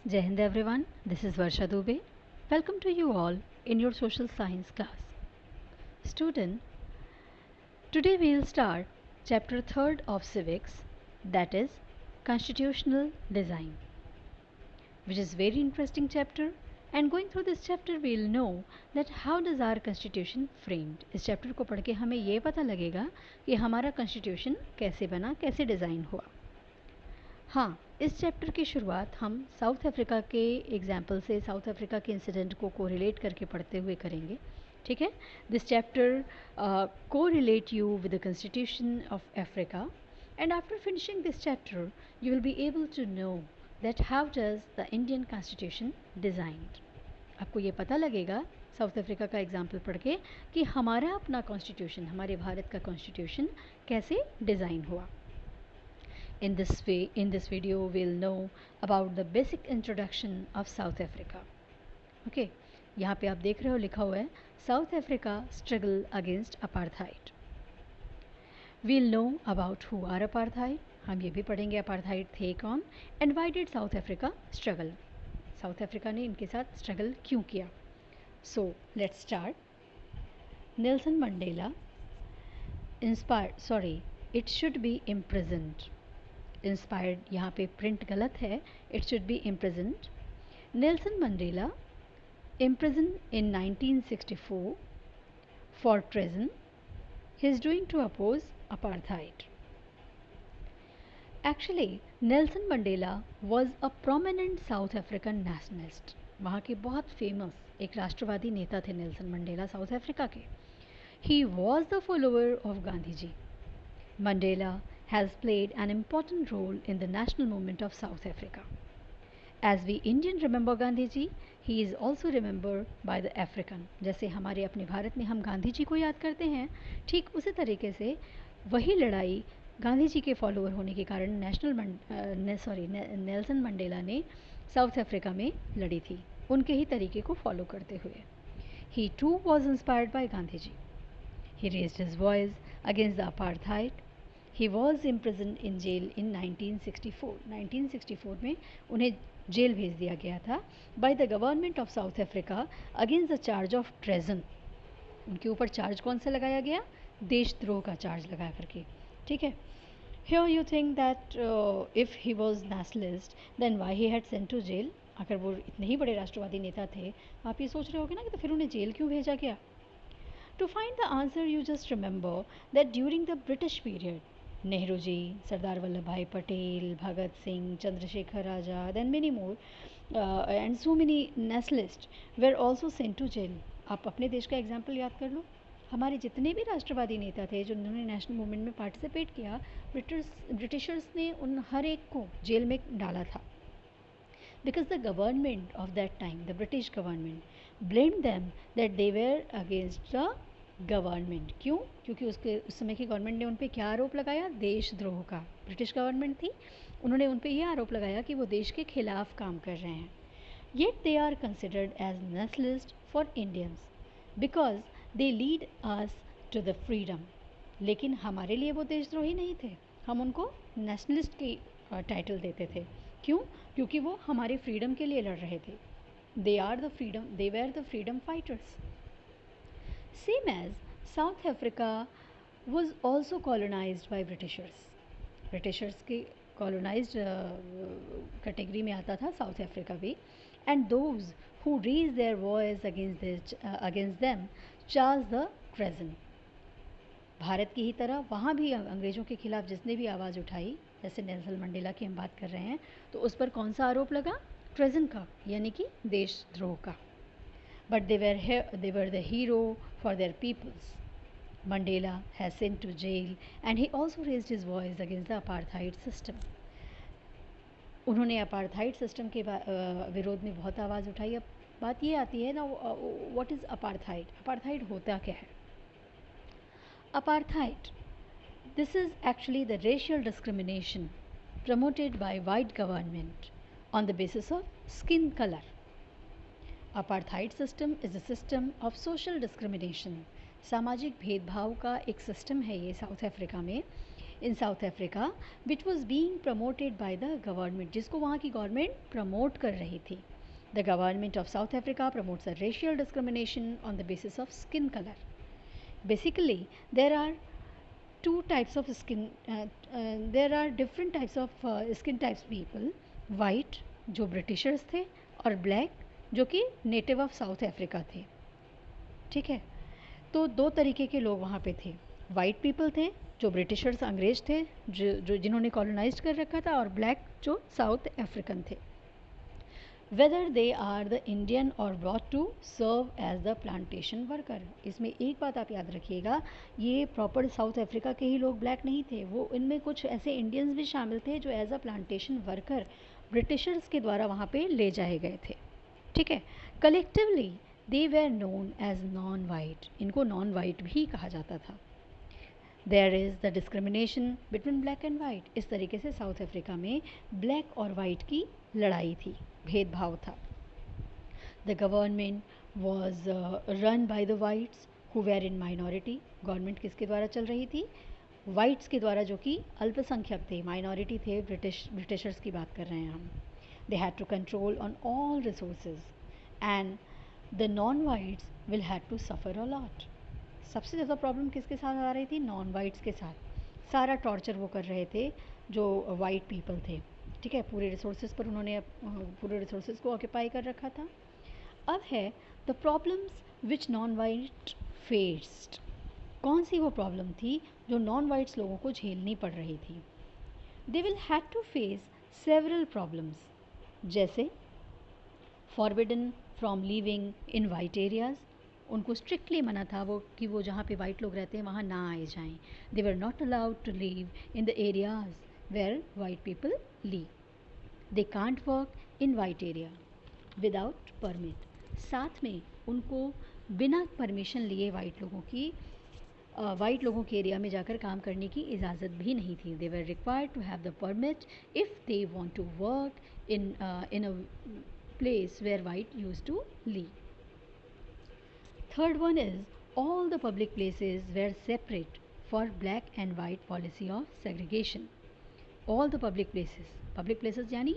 Jai Hind everyone, this is Varsha Dubey. Welcome to you all in your social science class. Student, today we will start chapter 3rd of civics, that is constitutional design, which is very interesting chapter, and going through this chapter we will know that how does our constitution framed. इस chapter को पढ़ के हमें ये पता लगेगा कि हमारा constitution कैसे बना, कैसे डिज़ाइन हुआ. हाँ, इस चैप्टर की शुरुआत हम साउथ अफ्रीका के एग्जाम्पल से, साउथ अफ्रीका के इंसिडेंट को कोरिलेट करके पढ़ते हुए करेंगे. ठीक है. This chapter correlate you with the constitution of Africa, and after finishing this chapter you will be able to know that how does the Indian constitution designed. आपको ये पता लगेगा साउथ अफ्रीका का एग्जाम्पल पढ़ के कि हमारा अपना कॉन्स्टिट्यूशन, हमारे भारत का कॉन्स्टिट्यूशन कैसे डिज़ाइन हुआ. In this video we'll know about the basic introduction of South Africa. Okay, यहाँ पे आप देख रहे हो लिखा हुआ है South Africa struggle against apartheid. We'll know about who are apartheid. हम ये भी पढ़ेंगे apartheid थे कौन, and why did South Africa struggle. South Africa ने इनके साथ struggle क्यों किया. So let's start. Nelson Mandela it should be imprisoned. Inspired यहाँ पे प्रिंट गलत है, it should be imprisoned. Nelson Mandela imprison in 1964 for treason. He is doing to oppose apartheid. Actually Nelson Mandela was a prominent South African nationalist. वहाँ के बहुत famous एक राष्ट्रवादी नेता थे नेल्सन मंडेला साउथ अफ्रीका के. He was the follower of Gandhi ji. Mandela has played an important role in the national movement of South Africa. As we Indian remember Gandhi ji, he is also remembered by the African. जैसे हमारे अपने भारत में हम गांधी जी को याद करते हैं, ठीक उसी तरीके से वही लड़ाई गांधी जी के फॉलोअर होने के कारण नेल्सन मंडेला ने साउथ अफ्रीका में लड़ी थी, उनके ही तरीके को फॉलो करते हुए. He too was inspired by Gandhi ji. He raised his voice against the apartheid. He was imprisoned in jail in 1964. 1964 में उन्हें जेल भेज दिया गया था by the government of South Africa against the charge of treason. उनके ऊपर charge कौन सा लगाया गया? देशद्रोह का चार्ज लगा करके. ठीक है. Here you think that if he was nationalist, then why he had sent to jail? अगर वो इतने ही बड़े राष्ट्रवादी नेता थे, आप ये सोच रहे होगे ना कि तो फिर उन्हें जेल क्यों भेजा गया? To find the answer, you just remember that during the British period, Nehru ji, Sardar Vallabh Bhai Patel, Bhagat Singh, Chandrashekhar Azad and many more and so many nationalist were also sent to jail. आप अपने देश का एग्जाम्पल याद कर लो. हमारे जितने भी राष्ट्रवादी नेता थे जिन्होंने नेशनल मूवमेंट में पार्टिसिपेट किया, ब्रिटिशर्स ने उन हर एक को जेल में डाला था. Because the government of that time, the British government, blamed them that they were against the government. क्यों? क्योंकि उस समय की गवर्नमेंट ने उन पर क्या आरोप लगाया? देशद्रोह का. ब्रिटिश गवर्नमेंट थी, उन्होंने उन पर यह आरोप लगाया कि वो देश के खिलाफ काम कर रहे हैं. Yet they are considered as nationalist for Indians because they lead us to the freedom. लेकिन हमारे लिए वो देशद्रोही नहीं थे, हम उनको नेशनलिस्ट की टाइटल देते थे. क्यों? क्योंकि वो हमारे फ्रीडम के लिए लड़ रहे थे. They were the freedom fighters. Same as South Africa was also colonized by Britishers. Britishers के colonized कैटेगरी में आता था साउथ अफ्रीका भी. And those who raised their voice against them charged the treason. Bharat की ही तरह वहाँ भी अंग्रेज़ों के खिलाफ जिसने भी आवाज़ उठाई, जैसे नेल्सन मंडेला की हम बात कर रहे हैं, तो उस पर कौन सा आरोप लगा? ट्रेजन का, यानी कि देशद्रोह का. But they were the hero for their peoples. Mandela has sent to jail and he also raised his voice against the apartheid system. उन्होंने अपार्थाइड सिस्टम के विरोध में बहुत आवाज़ उठाई. अब बात ये आती है ना, व्हाट इज़ अपार्थाइड? अपार्थाइड होता क्या है? Apartheid, this is actually the racial discrimination promoted by white government on the basis of skin color. Apartheid system is a system of social discrimination. सामाजिक भेदभाव का एक सिस्टम है ये साउथ अफ्रीका में. In South Africa which was being promoted by the government, जिसको वहाँ की गवर्नमेंट प्रमोट कर रही थी. The government of South Africa promotes a racial discrimination on the basis of skin colour. Basically, there are two types of skin, there are different types of skin types people. White जो Britishers थे और black जो कि native of South Africa थे. ठीक है, तो दो तरीके के लोग वहाँ पे थे. वाइट पीपल थे जो ब्रिटिशर्स अंग्रेज थे जो जिन्होंने कॉलोनाइज कर रखा था, और ब्लैक जो साउथ अफ्रीकन थे. Whether they are the Indian or brought to serve as the plantation worker. इसमें एक बात आप याद रखिएगा, ये प्रॉपर साउथ अफ्रीका के ही लोग ब्लैक नहीं थे, वो इनमें कुछ ऐसे इंडियंस भी शामिल थे जो as a plantation worker Britishers के द्वारा वहाँ पे ले जाए गए थे. ठीक है, collectively they were known as non white. इनको नॉन वाइट भी कहा जाता था. There is the discrimination between black and white. इस तरीके से साउथ अफ्रीका में ब्लैक और वाइट की लड़ाई थी, भेदभाव था. The government was run by the whites who were in minority. Government किसके द्वारा चल रही थी? वाइट्स के द्वारा, जो कि अल्पसंख्यक थे, माइनॉरिटी थे. ब्रिटिशर्स की बात कर रहे हैं हम. They had to control on all resources and the non whites will had to suffer a lot. सबसे ज़्यादा प्रॉब्लम किसके साथ आ रही थी? नॉन वाइट्स के साथ. सारा टॉर्चर वो कर रहे थे जो वाइट पीपल थे. ठीक है, पूरे रिसोर्सेज पर उन्होंने पूरे रिसोर्सेज को ऑक्यूपाई कर रखा था. अब है the problems which non white faced. कौन सी वो प्रॉब्लम थी जो नॉन वाइट्स लोगों को झेलनी पड़ रही थी? They will had to face several problems, जैसे forbidden from living in white areas. उनको स्ट्रिक्टली मना था वो कि जहाँ पे वाइट लोग रहते हैं वहाँ ना आए जाएं. They were not allowed to live in the areas where white people live. They can't work in white area without permit. साथ में उनको बिना परमिशन लिए वाइट लोगों के एरिया में जाकर काम करने की इजाज़त भी नहीं थी. They were required to have the permit if they want to work in a place where white used to live. Third one is all the public places were separate for black and white policy of segregation. All the public places यानी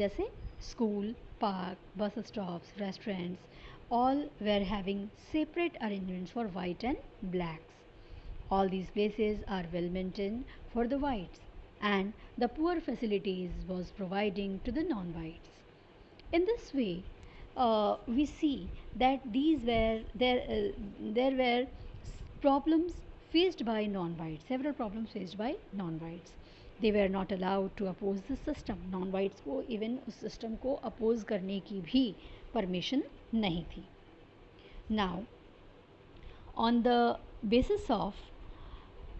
जैसे school, park, bus stops, restaurants, all were having separate arrangements for white and blacks. All these places are well maintained for the whites and the poor facilities was providing to the non-whites. In this way, we see that there were problems faced by non-whites, several problems faced by non-whites. They were not allowed to oppose the system. Non-whites को even उस system को oppose करने की भी permission नहीं थी. Now, on the basis of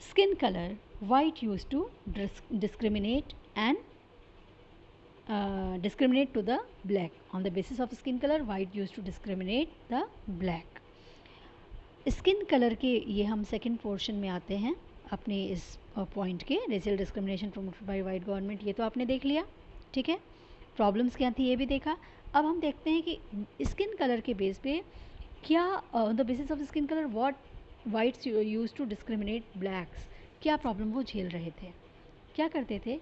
skin color, white used to discriminate to the black. On the basis of skin color, white used to discriminate the black. Skin colour के ये हम second portion में आते हैं अपने इस पॉइंट के. Racial discrimination promoted by white government, ये तो आपने देख लिया. ठीक है, प्रॉब्लम्स क्या थी ये भी देखा. अब हम देखते हैं कि स्किन कलर के बेस पे क्या, on the basis of skin colour what whites use to discriminate blacks, क्या प्रॉब्लम वो झेल रहे थे, क्या करते थे.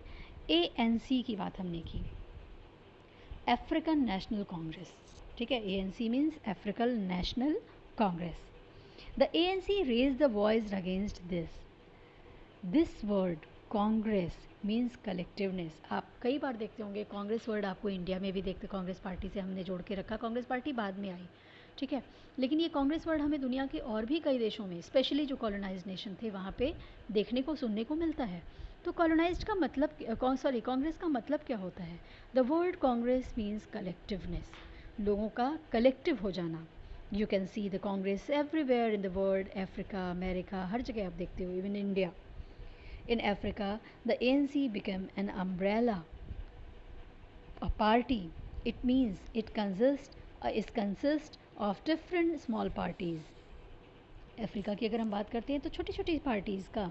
ANC की बात हमने की, अफ्रीकन नेशनल कांग्रेस. ठीक है, ANC means African National Congress. The ANC raise the voice against this word Congress means collectiveness. आप कई बार देखते होंगे कांग्रेस वर्ड, आपको इंडिया में भी देखते, कांग्रेस पार्टी से हमने जोड़ के रखा. कांग्रेस पार्टी बाद में आई, ठीक है, लेकिन ये कांग्रेस वर्ड हमें दुनिया के और भी कई देशों में, स्पेशली जो कॉलोनाइज्ड नेशन थे वहाँ पे देखने को सुनने को मिलता है. तो कॉलोनाइज्ड का मतलब, कांग्रेस का मतलब क्या होता है? The word Congress means collectiveness, लोगों का कलेक्टिव हो जाना. You can see the congress everywhere in the world, Africa, America, हर जगह आप देखते हो, even India. In Africa, the ANC became an umbrella, a party. It means it consists of different small parties. Africa की अगर हम बात करते हैं तो छोटी छोटी पार्टीज़ का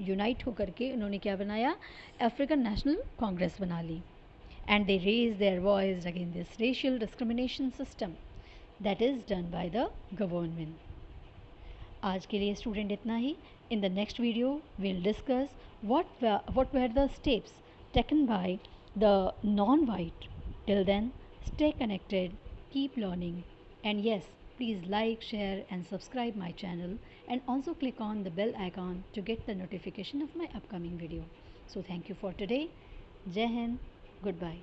यूनाइट होकर के उन्होंने क्या बनाया? अफ्रीकन नेशनल कांग्रेस बना ली. And they raise their voice against this racial discrimination system that is done by the government. आज के लिए स्टूडेंट इतना ही. In the next video, we'll discuss what were the steps taken by the non-white. Till then, stay connected, keep learning, and yes, please like, share, and subscribe my channel, and also click on the bell icon to get the notification of my upcoming video. So thank you for today. Jai Hind. Goodbye.